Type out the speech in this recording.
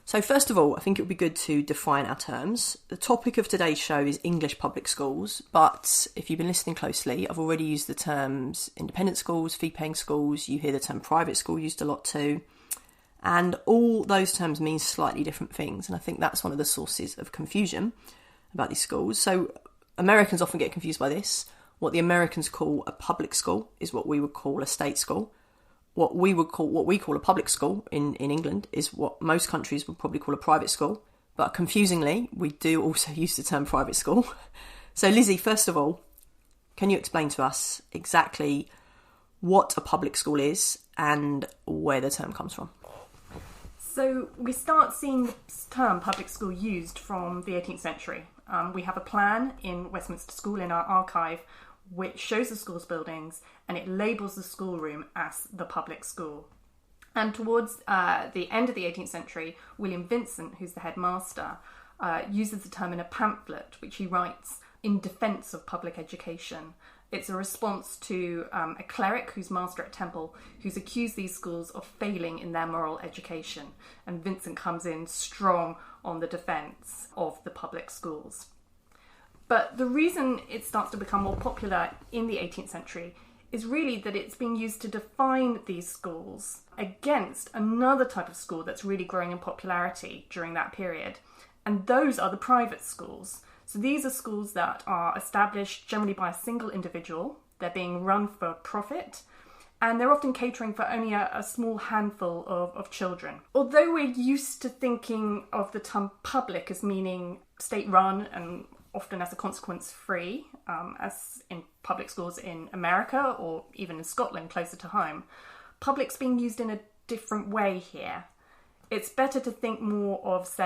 So first of all, I think it would be good to define our terms. The topic of today's show is English public schools, but if you've been listening closely, I've already used the terms independent schools, fee-paying schools. You hear the term private school used a lot too. And all those terms mean slightly different things, and I think that's one of the sources of confusion about these schools. So Americans often get confused by this. What the Americans call a public school is what we would call a state school. What we call a public school in England is what most countries would probably call a private school. But confusingly, we do also use the term private school. So Lizzie, first of all, can you explain to us exactly what a public school is and where the term comes from? So we start seeing the term public school used from the 18th century. We have a plan in Westminster School in our archive which shows the school's buildings, and it labels the schoolroom as the public school. And towards the end of the 18th century, William Vincent, who's the headmaster, uses the term in a pamphlet which he writes in defence of public education. It's a response to a cleric who's master at Temple, who's accused these schools of failing in their moral education. And Vincent comes in strong on the defence of the public schools. But the reason it starts to become more popular in the 18th century is really that it's being used to define these schools against another type of school that's really growing in popularity during that period. And those are the private schools. So these are schools that are established generally by a single individual. They're being run for profit, and they're often catering for only a small handful of children. Although we're used to thinking of the term public as meaning state-run and often as a consequence free, as in public schools in America or even in Scotland closer to home, public's being used in a different way here. It's better to think more of, say,